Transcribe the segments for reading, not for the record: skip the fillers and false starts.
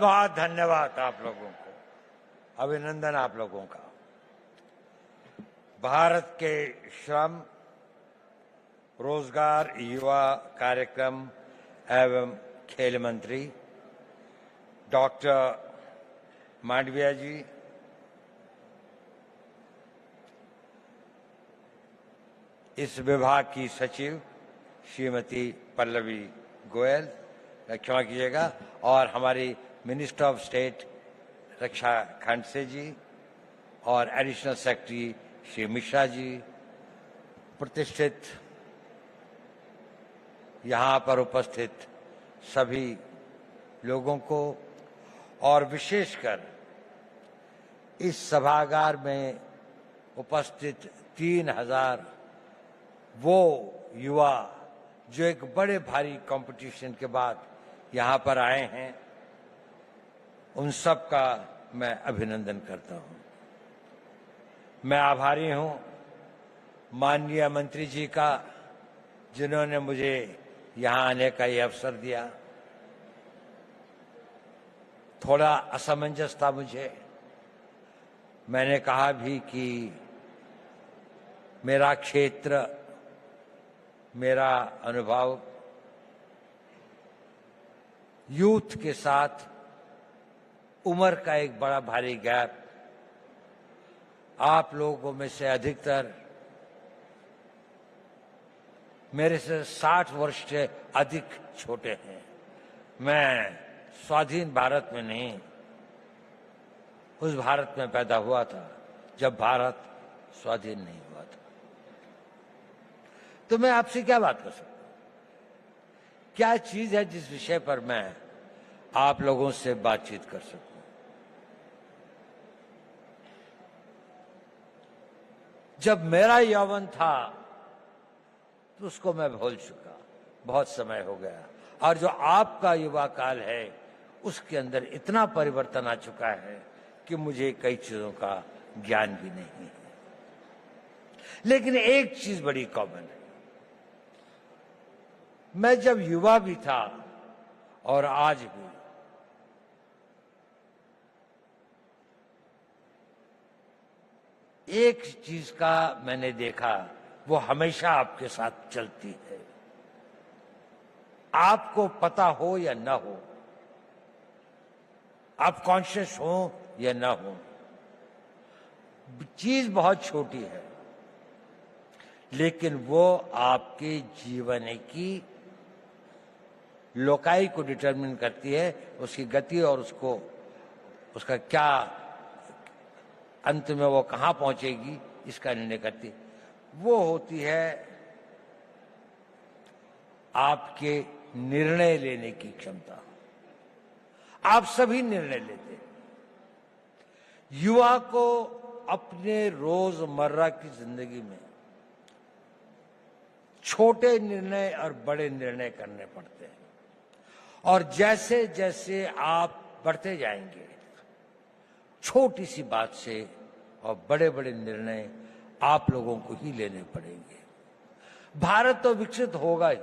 बहुत धन्यवाद आप लोगों को, अभिनंदन आप लोगों का। भारत के श्रम, रोजगार, युवा कार्यक्रम एवं खेल मंत्री डॉक्टर मांडविया जी, इस विभाग की सचिव श्रीमती पल्लवी गोयल, क्षमा कीजिएगा, और हमारी मिनिस्टर ऑफ स्टेट रक्षा खड़से जी और एडिशनल सेक्रेटरी श्री मिश्रा जी, प्रतिष्ठित यहाँ पर उपस्थित सभी लोगों को, और विशेषकर इस सभागार में उपस्थित 3000 वो युवा जो एक बड़े भारी कंपटीशन के बाद यहाँ पर आए हैं, उन सब का मैं अभिनंदन करता हूँ। मैं आभारी हूँ माननीय मंत्री जी का, जिन्होंने मुझे यहाँ आने का ये अवसर दिया। थोड़ा असमंजस था मुझे, मैंने कहा भी कि मेरा क्षेत्र, मेरा अनुभव यूथ के साथ उम्र का एक बड़ा भारी गैप, आप लोगों में से अधिकतर मेरे से 60 वर्ष से अधिक छोटे हैं। मैं स्वाधीन भारत में नहीं, उस भारत में पैदा हुआ था जब भारत स्वाधीन नहीं हुआ था। तो मैं आपसे क्या बात कर सकता हूं? क्या चीज है जिस विषय पर मैं आप लोगों से बातचीत कर सकूं? जब मेरा यौवन था तो उसको मैं भूल चुका, बहुत समय हो गया, और जो आपका युवा काल है उसके अंदर इतना परिवर्तन आ चुका है कि मुझे कई चीजों का ज्ञान भी नहीं है। लेकिन एक चीज बड़ी कॉमन है, मैं जब युवा भी था और आज भी, एक चीज का मैंने देखा, वो हमेशा आपके साथ चलती है, आपको पता हो या न हो, आप कॉन्शियस हो या न हो, चीज बहुत छोटी है, लेकिन वो आपके जीवन की लोकाई को डिटरमिन करती है, उसकी गति और उसका क्या अंत में वो कहां पहुंचेगी इसका निर्णय करती है। वो होती है आपके निर्णय लेने की क्षमता। आप सभी निर्णय लेते हैं। युवा को अपने रोजमर्रा की जिंदगी में छोटे निर्णय और बड़े निर्णय करने पड़ते हैं, और जैसे जैसे आप बढ़ते जाएंगे, छोटी सी बात से और बड़े बड़े निर्णय आप लोगों को ही लेने पड़ेंगे। भारत तो विकसित होगा ही।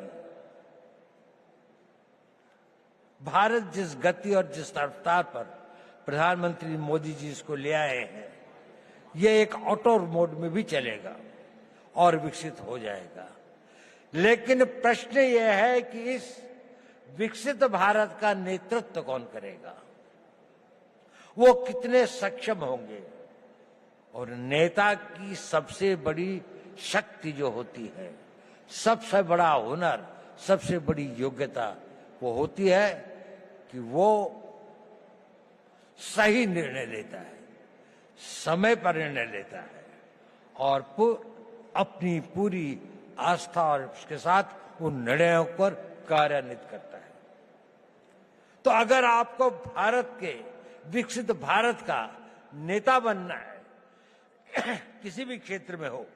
भारत जिस गति और जिस रफ्तार पर प्रधानमंत्री मोदी जी इसको ले आए हैं, ये एक ऑटो मोड में भी चलेगा और विकसित हो जाएगा। लेकिन प्रश्न यह है कि इस विकसित भारत का नेतृत्व कौन करेगा, वो कितने सक्षम होंगे। और नेता की सबसे बड़ी शक्ति जो होती है, सबसे बड़ा हुनर, सबसे बड़ी योग्यता वो होती है कि वो सही निर्णय लेता है, समय पर निर्णय लेता है, और अपनी पूरी आस्था और उसके साथ उन निर्णयों पर कार्यान्वित करता है। तो अगर आपको भारत के विकसित भारत का नेता बनना है, किसी भी क्षेत्र में हो,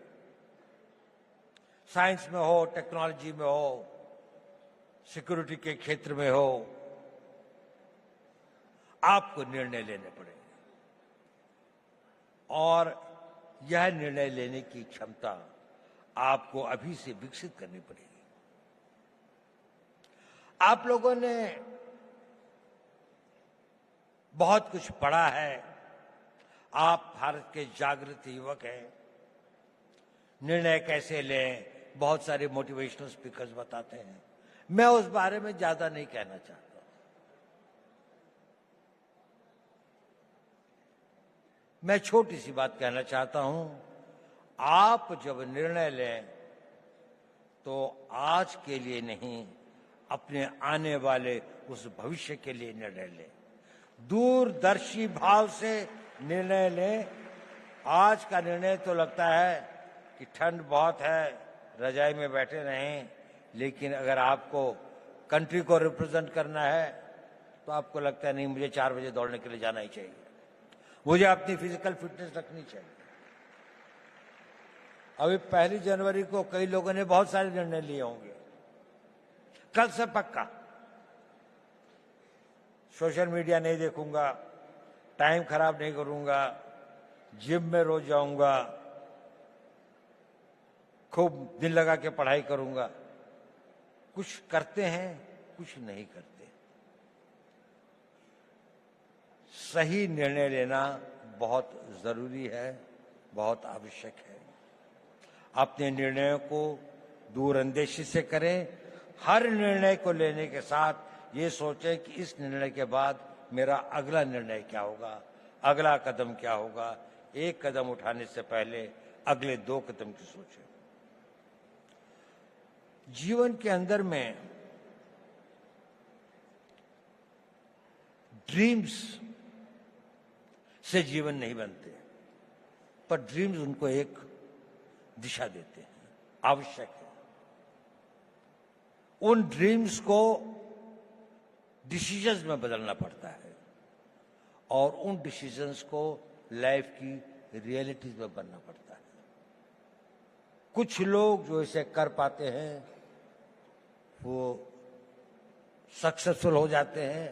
साइंस में हो, टेक्नोलॉजी में हो, सिक्योरिटी के क्षेत्र में हो, आपको निर्णय लेने पड़ेंगे, और यह निर्णय लेने की क्षमता आपको अभी से विकसित करनी पड़ेगी। आप लोगों ने बहुत कुछ पढ़ा है, आप भारत के जागृत युवक हैं। निर्णय कैसे लें, बहुत सारे मोटिवेशनल स्पीकर्स बताते हैं। मैं उस बारे में ज्यादा नहीं कहना चाहता। मैं छोटी सी बात कहना चाहता हूं, आप जब निर्णय लें तो आज के लिए नहीं, अपने आने वाले उस भविष्य के लिए निर्णय लें। दूरदर्शी भाव से निर्णय लें। आज का निर्णय तो लगता है कि ठंड बहुत है, रजाई में बैठे रहें, लेकिन अगर आपको कंट्री को रिप्रेजेंट करना है तो आपको लगता है नहीं, मुझे 4 बजे दौड़ने के लिए जाना ही चाहिए, मुझे अपनी फिजिकल फिटनेस रखनी चाहिए। अभी 1 जनवरी को कई लोगों ने बहुत सारे निर्णय लिए होंगे। कल से पक्का सोशल मीडिया नहीं देखूंगा, टाइम खराब नहीं करूंगा, जिम में रोज जाऊंगा, खूब दिल लगा के पढ़ाई करूंगा। कुछ करते हैं, कुछ नहीं करते। सही निर्णय लेना बहुत जरूरी है, बहुत आवश्यक है। अपने निर्णयों को दूरअंदेशी से करें। हर निर्णय को लेने के साथ ये सोचें कि इस निर्णय के बाद मेरा अगला निर्णय क्या होगा, अगला कदम क्या होगा। एक कदम उठाने से पहले अगले 2 कदम की सोचें। जीवन के अंदर में ड्रीम्स से जीवन नहीं बनते, पर ड्रीम्स उनको एक दिशा देते हैं, आवश्यक है। उन ड्रीम्स को डिसीजंस में बदलना पड़ता है और उन डिसीजंस को लाइफ की रियलिटीज में बनना पड़ता है। कुछ लोग जो इसे कर पाते हैं वो सक्सेसफुल हो जाते हैं,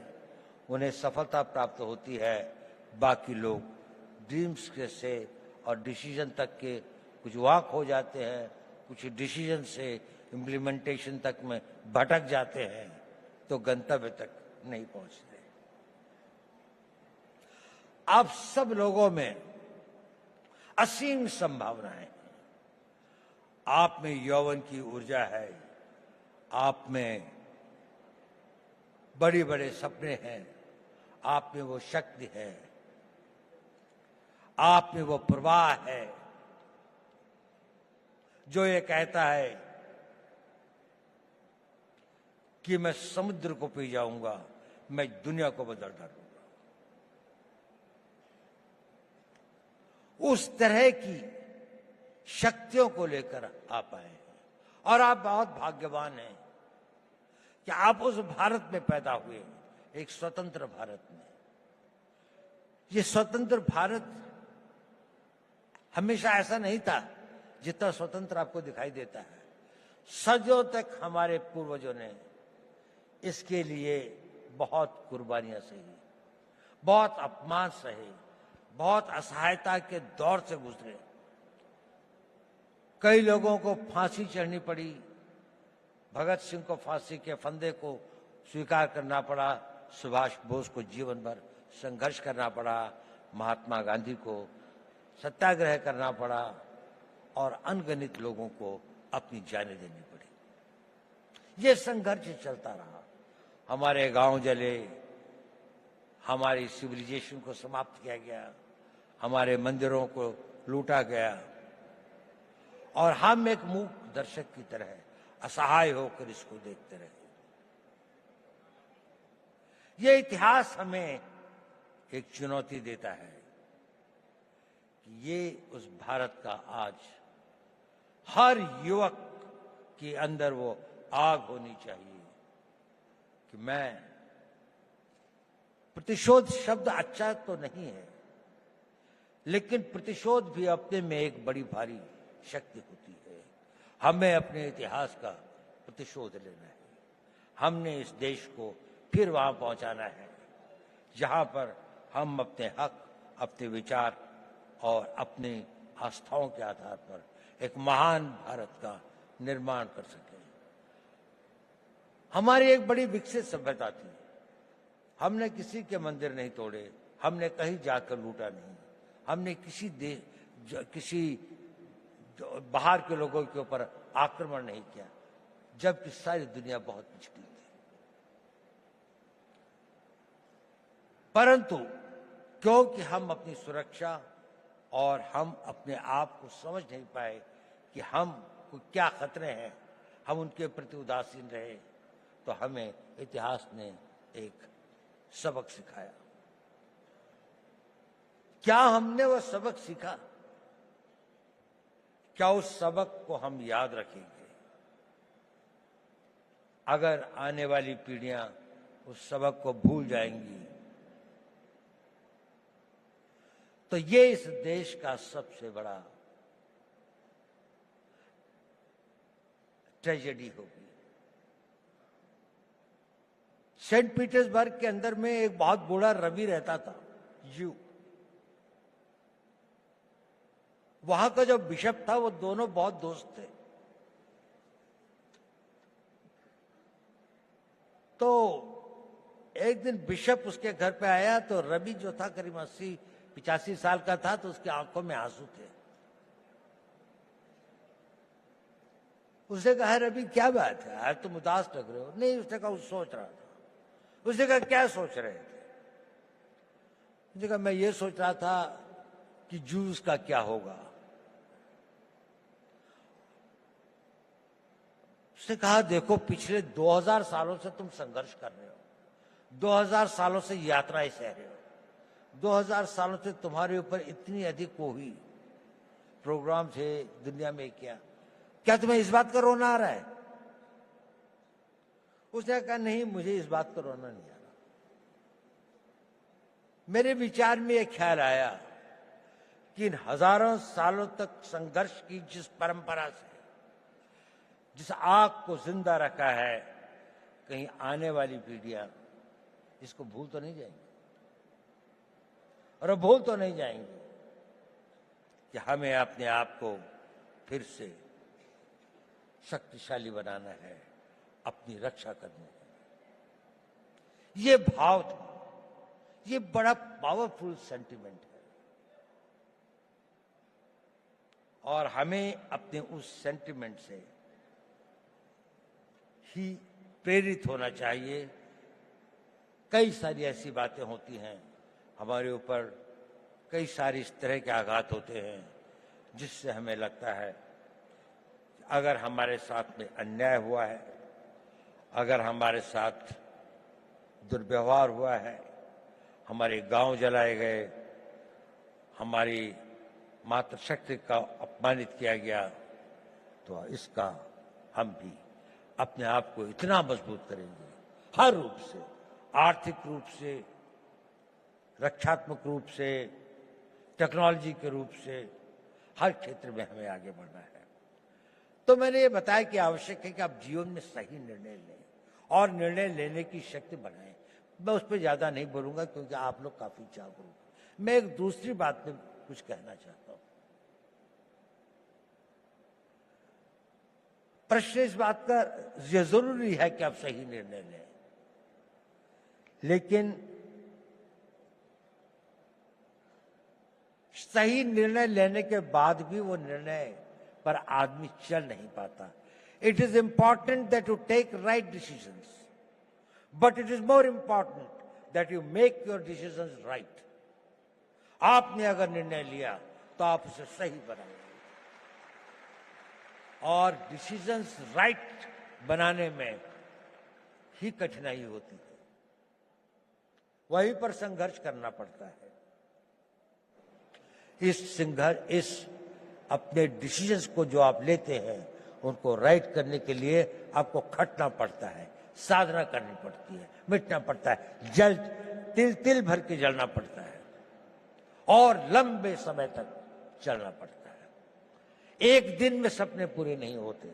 उन्हें सफलता प्राप्त होती है। बाकी लोग ड्रीम्स के से और डिसीजन तक के कुछ वाक हो जाते हैं, कुछ डिसीजन से इम्प्लीमेंटेशन तक में भटक जाते हैं, तो गंतव्य तक नहीं पहुंचते। आप सब लोगों में असीम संभावनाएं, आप में यौवन की ऊर्जा है, आप में बड़े बड़े सपने हैं, आप में वो शक्ति है, आप में वो प्रवाह है जो ये कहता है कि मैं समुद्र को पी जाऊंगा, मैं दुनिया को बदल डालूंगा। उस तरह की शक्तियों को लेकर आप आए हैं और आप बहुत भाग्यवान हैं कि आप उस भारत में पैदा हुए, एक स्वतंत्र भारत में। ये स्वतंत्र भारत हमेशा ऐसा नहीं था जितना स्वतंत्र आपको दिखाई देता है। सदियों तक हमारे पूर्वजों ने इसके लिए बहुत कुर्बानियां सही, बहुत अपमान सहे, बहुत असहायता के दौर से गुजरे। कई लोगों को फांसी चढ़नी पड़ी, भगत सिंह को फांसी के फंदे को स्वीकार करना पड़ा, सुभाष बोस को जीवन भर संघर्ष करना पड़ा, महात्मा गांधी को सत्याग्रह करना पड़ा और अनगिनत लोगों को अपनी जानें देनी पड़ी। ये संघर्ष चलता रहा। हमारे गांव जले, हमारी सिविलाइजेशन को समाप्त किया गया, हमारे मंदिरों को लूटा गया और हम एक मूक दर्शक की तरह असहाय होकर इसको देखते रहे। ये इतिहास हमें एक चुनौती देता है कि ये उस भारत का आज हर युवक के अंदर वो आग होनी चाहिए कि मैं, प्रतिशोध शब्द अच्छा तो नहीं है, लेकिन प्रतिशोध भी अपने में एक बड़ी भारी शक्ति होती है। हमें अपने इतिहास का प्रतिशोध लेना है। हमने इस देश को फिर वहां पहुंचाना है जहां पर हम अपने हक, अपने विचार और अपनी आस्थाओं के आधार पर एक महान भारत का निर्माण कर सकें। हमारी एक बड़ी विकसित सभ्यता थी, हमने किसी के मंदिर नहीं तोड़े, हमने कहीं जाकर लूटा नहीं, हमने किसी बाहर के लोगों के ऊपर आक्रमण नहीं किया, जबकि सारी दुनिया बहुत पिछड़ी थी। परंतु क्योंकि हम अपनी सुरक्षा और हम अपने आप को समझ नहीं पाए कि हम को क्या खतरे हैं, हम उनके प्रति उदासीन रहे, तो हमें इतिहास ने एक सबक सिखाया। क्या हमने वह सबक सीखा? क्या उस सबक को हम याद रखेंगे? अगर आने वाली पीढ़ियां उस सबक को भूल जाएंगी तो ये इस देश का सबसे बड़ा ट्रेजेडी होगी। सेंट पीटर्सबर्ग के अंदर में एक बहुत बूढ़ा रवि रहता था, वहां का जो बिशप था वो दोनों बहुत दोस्त थे। तो एक दिन बिशप उसके घर पे आया तो रवि जो था करीब 80-85 साल का था, तो उसकी आंखों में आंसू थे। उसने कहा, रवि क्या बात है, आज तुम उदास लग रहे हो? नहीं, उसने कहा वो सोच रहा था। उसने कहा क्या सोच रहे थे? उसने कहा मैं ये सोच रहा था कि जूस का क्या होगा। उसने कहा देखो पिछले 2000 सालों से तुम संघर्ष कर रहे हो, 2000 सालों से यात्राएं सह रहे हो, 2000 सालों से तुम्हारे ऊपर इतनी अधिक वो हुई, प्रोग्राम थे दुनिया में, क्या तुम्हें इस बात का रोना आ रहा है? उसने कहा नहीं, मुझे इस बात का रोना नहीं आ रहा। मेरे विचार में यह ख्याल आया कि इन हजारों सालों तक संघर्ष की जिस परंपरा से, जिस आग को जिंदा रखा है, कहीं आने वाली पीढ़ियां इसको भूल तो नहीं जाएंगी, और भूल तो नहीं जाएंगे कि हमें अपने आप को फिर से शक्तिशाली बनाना है, अपनी रक्षा करनी है। ये भाव था, ये बड़ा पावरफुल सेंटिमेंट है, और हमें अपने उस सेंटिमेंट से ही प्रेरित होना चाहिए। कई सारी ऐसी बातें होती हैं हमारे ऊपर, कई सारी इस तरह के आघात होते हैं जिससे हमें लगता है अगर हमारे साथ में अन्याय हुआ है, अगर हमारे साथ दुर्व्यवहार हुआ है, हमारे गांव जलाए गए, हमारी मातृशक्ति का अपमानित किया गया, तो इसका हम भी अपने आप को इतना मजबूत करेंगे, हर रूप से, आर्थिक रूप से, रक्षात्मक रूप से, टेक्नोलॉजी के रूप से, हर क्षेत्र में हमें आगे बढ़ना है। तो मैंने ये बताया कि आवश्यक है कि आप जीवन में सही निर्णय लें और निर्णय लेने की शक्ति बढ़ाएं। मैं उस पर ज्यादा नहीं बोलूंगा क्योंकि आप लोग काफी जागरूक। मैं एक दूसरी बात में कुछ कहना चाहता हूं। प्रश्न इस बात का यह जरूरी है कि आप सही निर्णय लें, लेकिन सही निर्णय लेने के बाद भी वो निर्णय पर आदमी चल नहीं पाता। It is important that you take right decisions, but it is more important that you make your decisions right. आपने अगर निर्णय लिया तो आप उसे सही बनाएंगे, और डिसीजंस राइट बनाने में ही कठिनाई होती है, वहीं पर संघर्ष करना पड़ता है। इस अपने डिसीजंस को जो आप लेते हैं उनको राइट करने के लिए आपको खटना पड़ता है, साधना करनी पड़ती है, मिटना पड़ता है, जल तिल तिल भर के जलना पड़ता है, और लंबे समय तक चलना पड़ता है। एक दिन में सपने पूरे नहीं होते,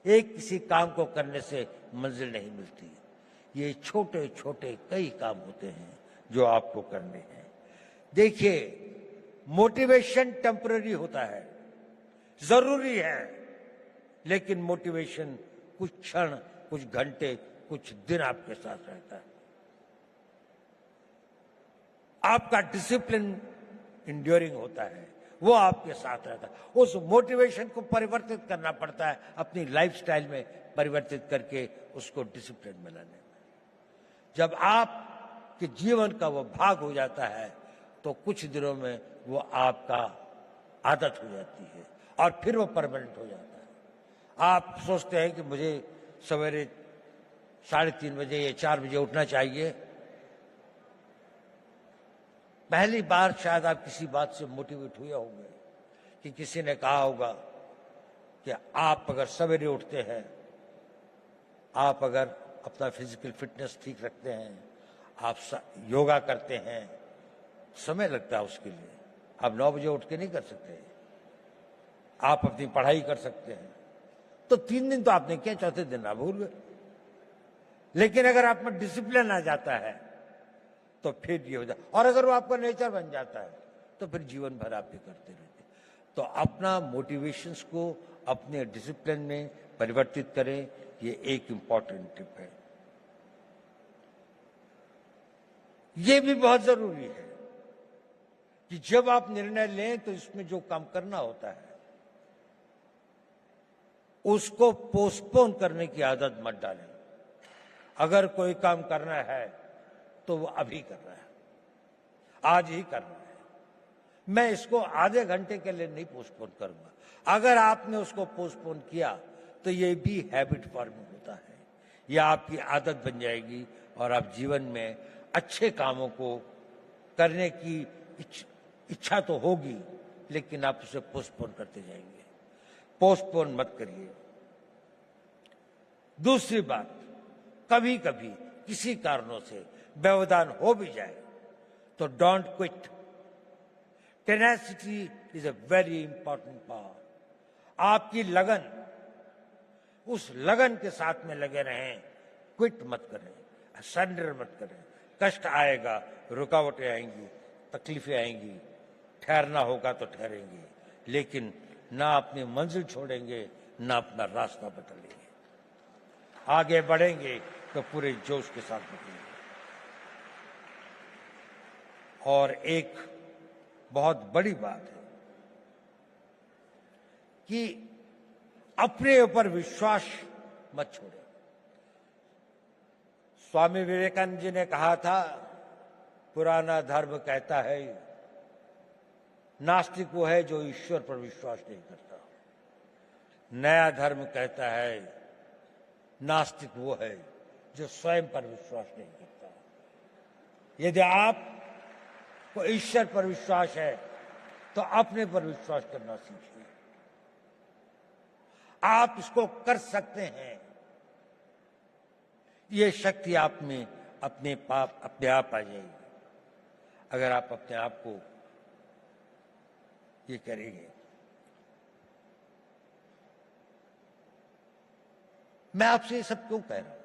एक किसी काम को करने से मंजिल नहीं मिलती। ये छोटे छोटे कई काम होते हैं जो आपको करने हैं। देखिए, मोटिवेशन टेम्पररी होता है, जरूरी है, लेकिन मोटिवेशन कुछ क्षण, कुछ घंटे, कुछ दिन आपके साथ रहता है। आपका डिसिप्लिन इंड्योरिंग होता है, वो आपके साथ रहता है। उस मोटिवेशन को परिवर्तित करना पड़ता है, अपनी लाइफस्टाइल में परिवर्तित करके उसको डिसिप्लिन में लाने में। जब आपके जीवन का वो भाग हो जाता है तो कुछ दिनों में वो आपका आदत हो जाती है और फिर वो परमानेंट हो जाता है। आप सोचते हैं कि मुझे सवेरे 3:30 बजे या 4 बजे उठना चाहिए। पहली बार शायद आप किसी बात से मोटिवेट हुए होंगे कि किसी ने कहा होगा कि आप अगर सवेरे उठते हैं, आप अगर अपना फिजिकल फिटनेस ठीक रखते हैं, आप योगा करते हैं, समय लगता है उसके लिए। आप 9 बजे उठ के नहीं कर सकते। आप अपनी पढ़ाई कर सकते हैं, तो 3 दिन तो आपने किया, चौथे दिन आप भूल गए। लेकिन अगर आप में डिसिप्लिन आ जाता है तो फिर ये हो जाता, और अगर वो आपका नेचर बन जाता है तो फिर जीवन भर आप ये करते रहते। तो अपना मोटिवेशंस को अपने डिसिप्लिन में परिवर्तित करें, ये एक इंपॉर्टेंट टिप है। ये भी बहुत जरूरी है कि जब आप निर्णय लें तो इसमें जो काम करना होता है उसको पोस्टपोन करने की आदत मत डालें। अगर कोई काम करना है तो वो अभी करना है, आज ही करना है। मैं इसको आधे घंटे के लिए नहीं पोस्टपोन करूंगा। अगर आपने उसको पोस्टपोन किया तो ये भी हैबिट फॉर्मिंग होता है, यह आपकी आदत बन जाएगी और आप जीवन में अच्छे कामों को करने की इच्छा तो होगी, लेकिन आप उसे पोस्टपोन करते जाएंगे। पोस्टपोन मत करिए। दूसरी बात, कभी कभी किसी कारणों से व्यवधान हो भी जाए तो don't quit. Tenacity is a very important power. आपकी लगन, उस लगन के साथ में लगे रहें, क्विट मत करें, सरेंडर मत करें। कष्ट आएगा, रुकावटें आएंगी, तकलीफें आएंगी, ठहरना होगा तो ठहरेंगे, लेकिन ना अपनी मंजिल छोड़ेंगे, ना अपना रास्ता बदलेंगे। आगे बढ़ेंगे तो पूरे जोश के साथ बढ़ेंगे। और एक बहुत बड़ी बात है कि अपने ऊपर विश्वास मत छोड़ें। स्वामी विवेकानंद जी ने कहा था, पुराना धर्म कहता है नास्तिक वो है जो ईश्वर पर विश्वास नहीं करता। नया धर्म कहता है नास्तिक वो है जो स्वयं पर विश्वास नहीं करता। यदि आपको ईश्वर पर विश्वास है तो अपने पर विश्वास करना सीखिए। आप इसको कर सकते हैं। ये शक्ति आप में अपने आप आ जाएगी अगर आप अपने आप को ये करेंगे। मैं आपसे ये सब क्यों कह रहा हूं?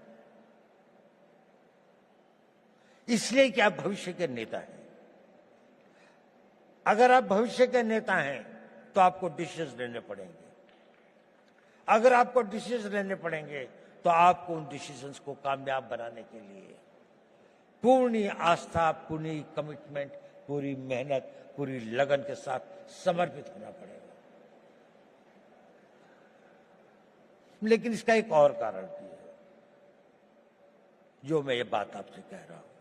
इसलिए कि आप भविष्य के नेता हैं। अगर आप भविष्य के नेता हैं तो आपको डिसीजन लेने पड़ेंगे। अगर आपको डिसीजन लेने पड़ेंगे तो आपको उन डिसीजंस को कामयाब बनाने के लिए पूर्ण आस्था, पूरी कमिटमेंट, पूरी मेहनत, पूरी लगन के साथ समर्पित होना पड़ेगा। लेकिन इसका एक और कारण भी है जो मैं ये बात आपसे कह रहा हूं।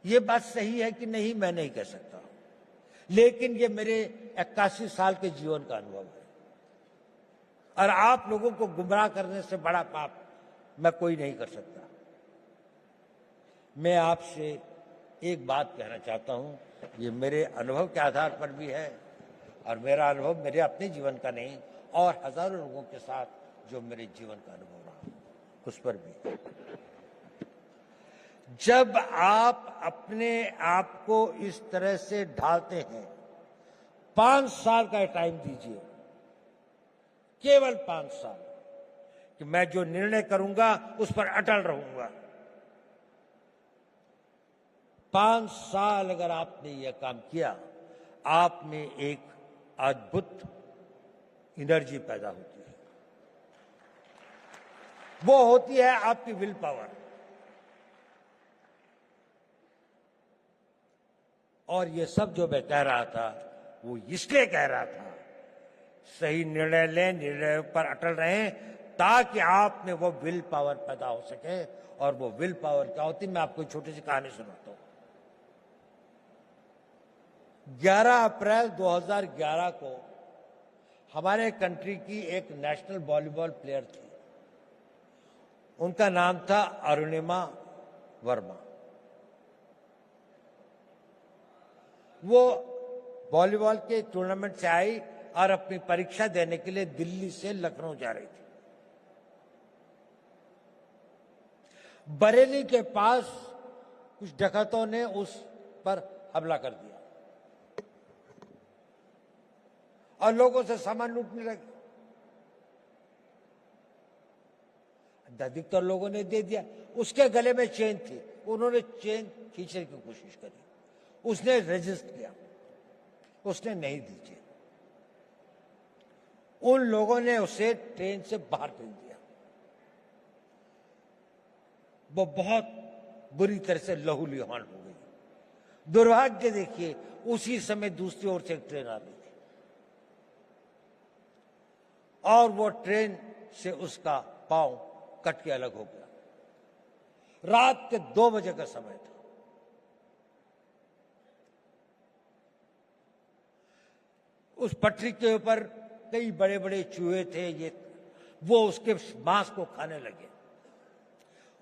ये बात सही है कि नहीं, मैं नहीं कह सकता, लेकिन ये मेरे 81 साल के जीवन का अनुभव है। और आप लोगों को गुमराह करने से बड़ा पाप मैं कोई नहीं कर सकता। मैं आपसे एक बात कहना चाहता हूं, ये मेरे अनुभव के आधार पर भी है, और मेरा अनुभव मेरे अपने जीवन का नहीं, और हजारों लोगों के साथ जो मेरे जीवन का अनुभव रहा उस पर भी। जब आप अपने आप को इस तरह से ढालते हैं, 5 साल का टाइम दीजिए, केवल 5 साल, कि मैं जो निर्णय करूंगा उस पर अटल रहूंगा। 5 साल अगर आपने यह काम किया, आप में एक अद्भुत एनर्जी पैदा होती है। वो होती है आपकी विल पावर। और ये सब जो मैं कह रहा था वो इसलिए कह रहा था, सही निर्णय लें, निर्णय पर अटल रहें, ताकि आप में वो विल पावर पैदा हो सके। और वो विल पावर क्या होती, मैं आपको छोटी सी कहानी सुनाता हूं। 11 अप्रैल 2011 को हमारे कंट्री की एक नेशनल वॉलीबॉल प्लेयर थी, उनका नाम था अरुणिमा वर्मा। वो वॉलीबॉल के टूर्नामेंट से आई और अपनी परीक्षा देने के लिए दिल्ली से लखनऊ जा रही थी। बरेली के पास कुछ डकैतों ने उस पर हमला कर दिया और लोगों से सामान लूटने लगे। अधिकतर लोगों ने दे दिया। उसके गले में चेन थी, उन्होंने चेन खींचने की कोशिश करी, उसने रेजिस्ट किया, उसने नहीं दी चेन। उन लोगों ने उसे ट्रेन से बाहर फेंक दिया। वो बहुत बुरी तरह से लहूलुहान हो गई। दुर्भाग्य देखिए, उसी समय दूसरी ओर से एक ट्रेन आ रही थी और वो ट्रेन से उसका पांव कट के अलग हो गया। रात के 2 बजे का समय था। उस पटरी के ऊपर कई बड़े बड़े चूहे थे, वो उसके मांस को खाने लगे।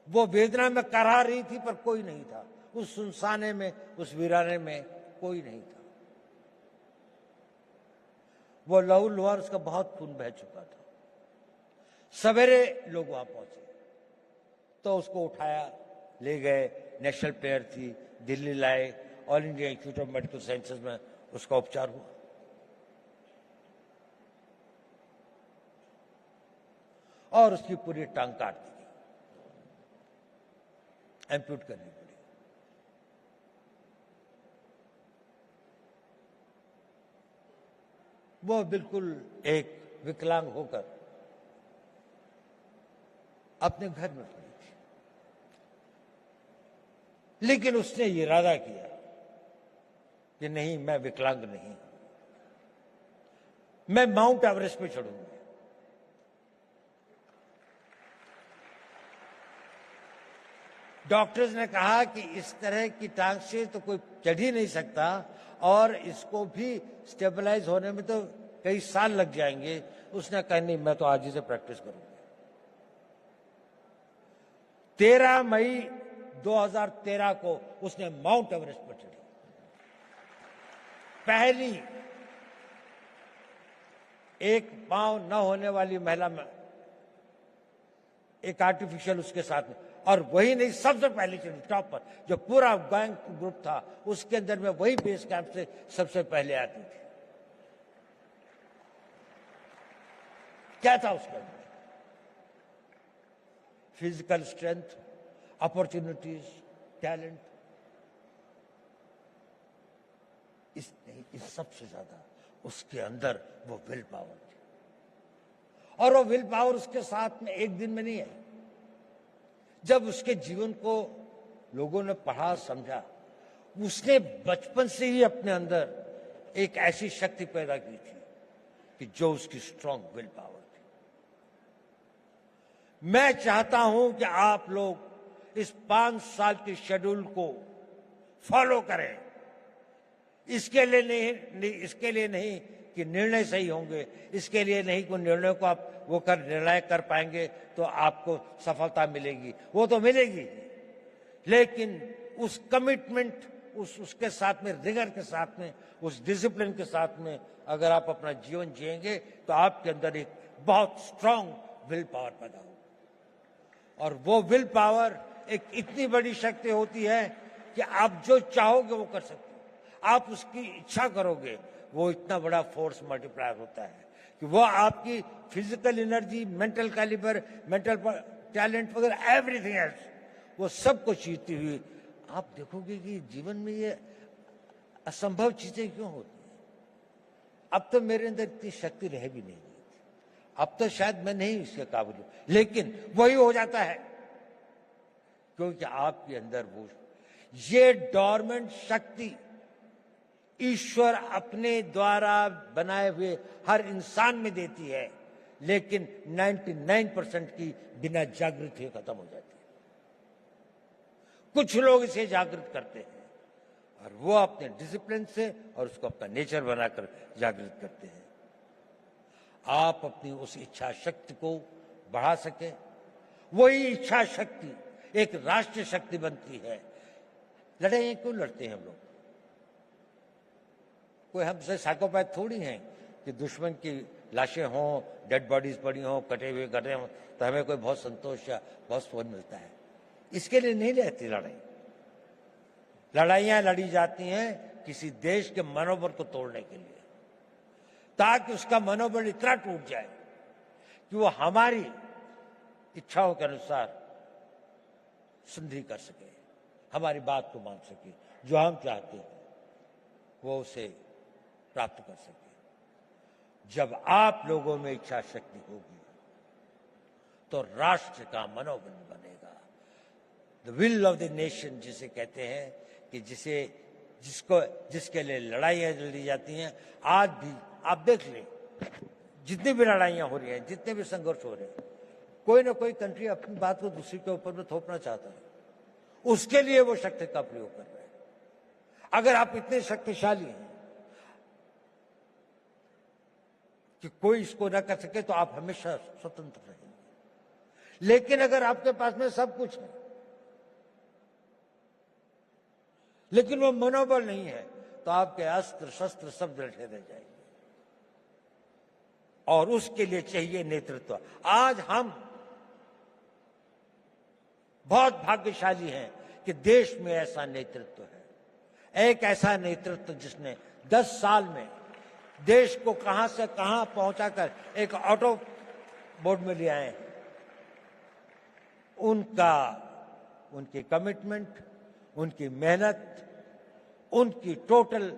वो वेदना में कराह रही थी, पर कोई नहीं था उस सुनसाने में, उस वीराने में कोई नहीं था। वो लहूलुहान, उसका बहुत खून बह चुका था। सवेरे लोग वहां पहुंचे तो उसको उठाया, ले गए, नेशनल प्लेयर थी, दिल्ली लाए, all India institute of medical sciences में उसका उपचार हुआ और उसकी पूरी टांग काट दी गई, एम्प्यूट करनी पड़ी। वो बिल्कुल एक विकलांग होकर अपने घर में पड़ी थी, लेकिन उसने ये इरादा किया कि नहीं, मैं विकलांग नहीं, मैं माउंट एवरेस्ट पे चढ़ूंगा। डॉक्टर्स ने कहा कि इस तरह की टांग से तो कोई चढ़ ही नहीं सकता और इसको भी स्टेबलाइज होने में तो कई साल लग जाएंगे। उसने कहा नहीं, मैं तो आज ही से प्रैक्टिस करूंगा। 13 मई 2013 को उसने माउंट एवरेस्ट पर चढ़ी, पहली एक पांव न होने वाली महिला में, एक आर्टिफिशियल उसके साथ में। और वही नहीं, सबसे पहले चढ़ी टॉप पर। जो पूरा गैंग ग्रुप था उसके अंदर में वही बेस कैंप से सबसे पहले आती थी। क्या था उसके अंदर? Physical strength, opportunities, talent. इस सबसे ज्यादा उसके अंदर वो विल पावर थी। और वो विल पावर उसके साथ में एक दिन में नहीं आई। जब उसके जीवन को लोगों ने पढ़ा, समझा, उसने बचपन से ही अपने अंदर एक ऐसी शक्ति पैदा की थी कि जो उसकी स्ट्रांग विल पावर थी। मैं चाहता हूं कि आप लोग इस 5 साल के शेड्यूल को फॉलो करें। इसके लिए नहीं कि निर्णय सही होंगे, इसके लिए नहीं कि निर्णय को आप निर्णय कर पाएंगे तो आपको सफलता मिलेगी, वो तो मिलेगी, लेकिन उस कमिटमेंट, उसके साथ में, रिगर के साथ में, उस डिसिप्लिन के साथ में अगर आप अपना जीवन जिएंगे तो आपके अंदर एक बहुत स्ट्रांग विल पावर पैदा होगा। और वो विल पावर एक इतनी बड़ी शक्ति होती है कि आप जो चाहोगे वो कर सकते हो। आप उसकी इच्छा करोगे, वो इतना बड़ा फोर्स मल्टीप्लायर होता है कि वो आपकी physical energy, mental calibre, mental talent वगैरह, एवरीथिंग एल्स, वो सब कुछ जीतती हुई आप देखोगे कि जीवन में ये असंभव चीजें क्यों होती हैं। अब तो मेरे अंदर इतनी शक्ति रह भी नहीं गई थी, अब तो शायद मैं नहीं इसके काबिल हूं, लेकिन वही हो जाता है क्योंकि आपके अंदर वो ये डोरमेंट शक्ति ईश्वर अपने द्वारा बनाए हुए हर इंसान में देती है, लेकिन 99% की बिना जागृति खत्म हो जाती है। कुछ लोग इसे जागृत करते हैं और वो अपने डिसिप्लिन से और उसको अपना नेचर बनाकर जागृत करते हैं। आप अपनी उस इच्छा शक्ति को बढ़ा सके, वही इच्छा शक्ति एक राष्ट्रीय शक्ति बनती है। लड़ाई क्यों लड़ते हैं हम लोग? कोई हमसे साइकोपैथ थोड़ी हैं कि दुश्मन की लाशें हों, डेड बॉडीज पड़ी हों, कटे हुए गटे हों तो हमें कोई बहुत संतोष या बहुत सुकून मिलता है। इसके लिए नहीं रहती लड़ाई। लड़ाइयां लड़ी जाती हैं किसी देश के मनोबल को तोड़ने के लिए, ताकि उसका मनोबल इतना टूट जाए कि वो हमारी इच्छाओं के अनुसार संधि कर सके, हमारी बात को मान सके, जो हम चाहते हैं वो उसे प्राप्त कर सके। जब आप लोगों में इच्छा शक्ति होगी तो राष्ट्र का मनोबल बनेगा। The will of the nation जिसे कहते हैं, कि जिसके लिए लड़ाइयां लड़ी जाती हैं। आज भी आप देख लें, जितनी भी लड़ाइयां हो रही हैं, जितने भी संघर्ष हो रहे हैं, कोई ना कोई कंट्री अपनी बात को दूसरी के ऊपर में थोपना चाहता है, उसके लिए वो शक्ति का प्रयोग कर रहे हैं। अगर आप इतने शक्तिशाली हैं कि कोई इसको ना कर सके तो आप हमेशा स्वतंत्र रहेंगे। लेकिन अगर आपके पास में सब कुछ है लेकिन वो मनोबल नहीं है, तो आपके अस्त्र शस्त्र सब बैठे रह जाएंगे। और उसके लिए चाहिए नेतृत्व। आज हम बहुत भाग्यशाली हैं कि देश में ऐसा नेतृत्व है, एक ऐसा नेतृत्व जिसने 10 साल में देश को कहां से कहां पहुंचाकर एक ऑटो बोर्ड में ले आए हैं। उनकी कमिटमेंट, उनकी मेहनत, उनकी टोटल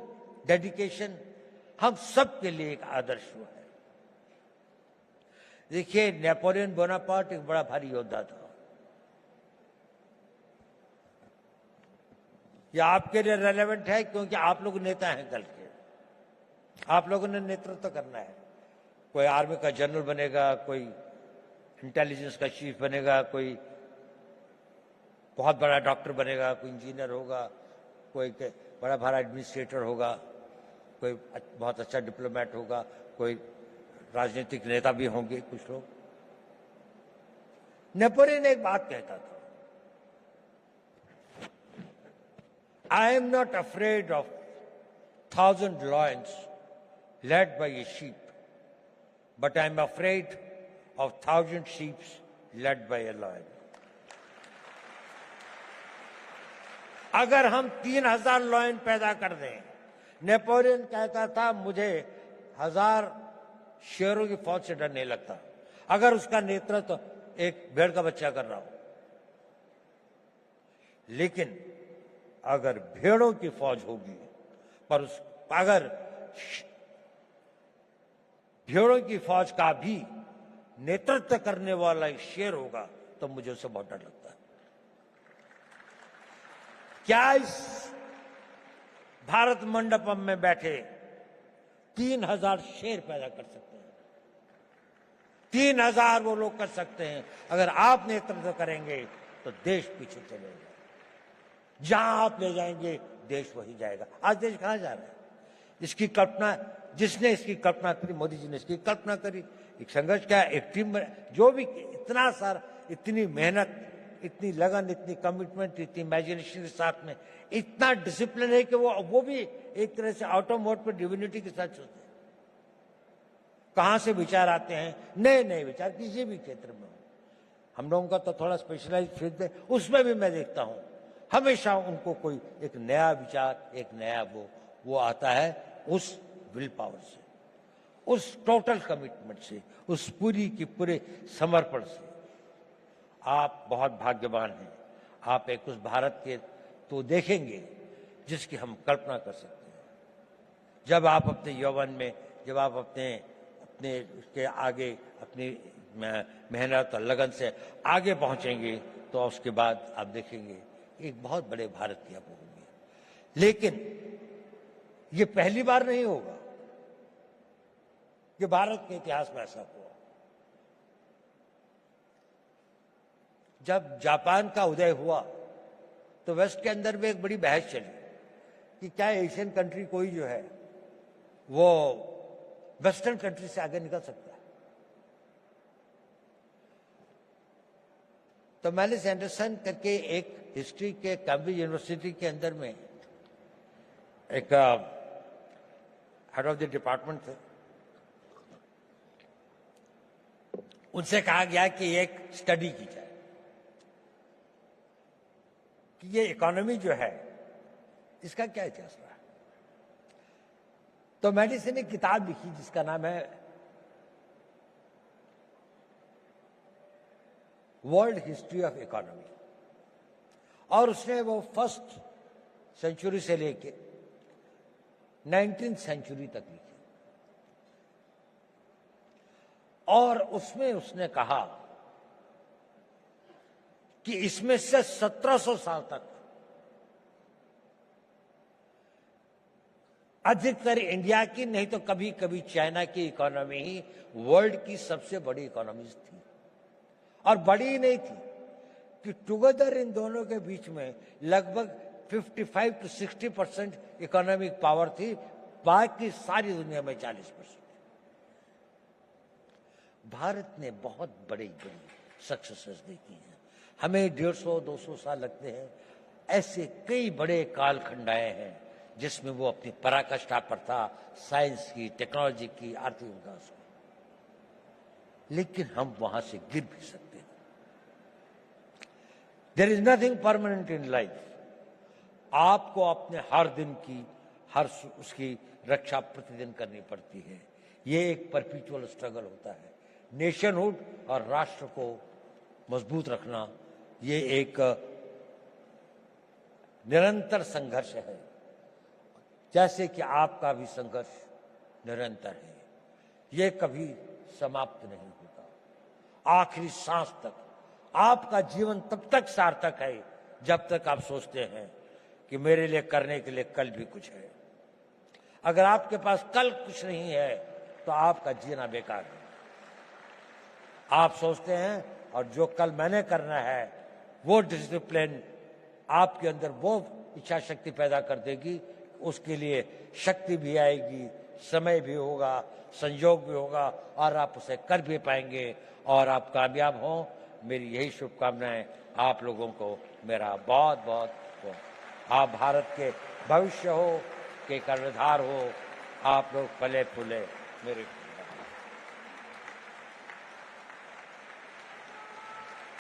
डेडिकेशन हम सब के लिए एक आदर्श हुआ है। देखिए, नेपोलियन बोनापार्ट एक बड़ा भारी योद्धा था। यह आपके लिए रेलेवेंट है क्योंकि आप लोग नेता हैं कल के। आप लोगों ने नेतृत्व करना है। कोई आर्मी का जनरल बनेगा, कोई इंटेलिजेंस का चीफ बनेगा, कोई बहुत बड़ा डॉक्टर बनेगा, कोई इंजीनियर होगा, कोई बड़ा बड़ा एडमिनिस्ट्रेटर होगा, कोई बहुत अच्छा डिप्लोमेट होगा, कोई राजनीतिक नेता भी होंगे कुछ लोग। नेपोलियन एक बात कहता था, I am not afraid of 1,000 lions led by a sheep, but I am afraid of 1,000 sheep led by a lion. अगर हम 3,000 लॉयन पैदा कर दें, नेपोलियन कहता था मुझे 1,000 शेरों की फौज से डर नहीं लगता, अगर उसका नेतृत्व एक भेड़ का बच्चा कर रहा हो। लेकिन अगर भेड़ों की फौज होगी, पर अगर भेड़ों की फौज का भी नेतृत्व करने वाला एक शेर होगा, तो मुझे उससे बहुत डर लगता है। क्या इस भारत मंडपम में बैठे 3,000 शेर पैदा कर सकते हैं? 3,000 वो लोग कर सकते हैं। अगर आप नेतृत्व करेंगे तो देश पीछे चलेगा। जहां आप ले जाएंगे देश वही जाएगा। आज देश कहां जा रहा है? इसकी कल्पना, जिसने इसकी कल्पना करी, मोदी जी ने इसकी कल्पना करी। एक संघर्ष क्या, एक टीम, जो भी इतना सारा, इतनी मेहनत, इतनी लगन, इतनी कमिटमेंट, इतनी इमेजिनेशन के साथ में इतना डिसिप्लिन है कि वो भी एक तरह से ऑटो मोड पर डिविनिटी के साथ चलते हैं। कहां से विचार आते हैं, नए नए विचार किसी भी क्षेत्र में हो। हम लोगों का तो थोड़ा स्पेशलाइज्ड फील्ड है, उसमें भी मैं देखता हूं हमेशा उनको कोई एक नया विचार, एक नया वो आता है उस विल पावर से, उस टोटल कमिटमेंट से, उस पूरी की पूरे समर्पण से। आप बहुत भाग्यवान हैं। आप एक उस भारत के तो देखेंगे जिसकी हम कल्पना कर सकते हैं। जब आप अपने यौवन में, जब आप अपने उसके आगे अपनी मेहनत और लगन से आगे पहुंचेंगे, तो उसके बाद आप देखेंगे एक बहुत बड़े भारत की आप होंगे। लेकिन ये पहली बार नहीं होगा कि भारत के इतिहास में ऐसा हुआ। जब जापान का उदय हुआ तो वेस्ट के अंदर में एक बड़ी बहस चली कि क्या एशियन कंट्री कोई जो है वो वेस्टर्न कंट्री से आगे निकल सकता है। तो मैलिस एंडरसन करके एक हिस्ट्री के कैम्ब्रिज यूनिवर्सिटी के अंदर में एक हेड ऑफ द डिपार्टमेंट थे, उनसे कहा गया कि एक स्टडी की जाए कि ये इकोनॉमी जो है इसका क्या इतिहास रहा है। तो मैडिसन ने किताब लिखी जिसका नाम है वर्ल्ड हिस्ट्री ऑफ इकोनॉमी, और उसने वो फर्स्ट सेंचुरी से लेके 19th सेंचुरी तक लिखी। और उसमें उसने कहा कि इसमें से 1700 साल तक अधिकतर इंडिया की, नहीं तो कभी कभी चाइना की इकोनॉमी ही वर्ल्ड की सबसे बड़ी इकोनॉमीज थी। और बड़ी नहीं थी कि टुगेदर इन दोनों के बीच में लगभग 55 to 60% इकोनॉमिक पावर थी, बाकी सारी दुनिया में 40%। भारत ने बहुत बड़ी बड़ी सक्सेसेस देखी हैं। हमें 150-200 साल लगते हैं। ऐसे कई बड़े कालखंड आए हैं जिसमें वो अपनी पराकाष्ठा पर था, साइंस की, टेक्नोलॉजी की, आर्थिक विकास की, लेकिन हम वहां से गिर भी सकते हैं। There is nothing permanent in life. आपको अपने हर दिन की उसकी रक्षा प्रतिदिन करनी पड़ती है। ये एक परपिचुअल स्ट्रगल होता है। नेशनहुड और राष्ट्र को मजबूत रखना ये एक निरंतर संघर्ष है, जैसे कि आपका भी संघर्ष निरंतर है। ये कभी समाप्त नहीं होता। आखिरी सांस तक आपका जीवन तब तक सार्थक है जब तक आप सोचते हैं कि मेरे लिए करने के लिए कल भी कुछ है। अगर आपके पास कल कुछ नहीं है तो आपका जीना बेकार है। आप सोचते हैं और जो कल मैंने करना है वो डिसिप्लिन आपके अंदर वो इच्छा शक्ति पैदा कर देगी। उसके लिए शक्ति भी आएगी, समय भी होगा, संयोग भी होगा और आप उसे कर भी पाएंगे और आप कामयाब हों। मेरी यही शुभकामनाएं आप लोगों को मेरा बहुत बहुत हो। आप भारत के भविष्य हो, के कर्णधार हो। आप लोग फले फूले मेरे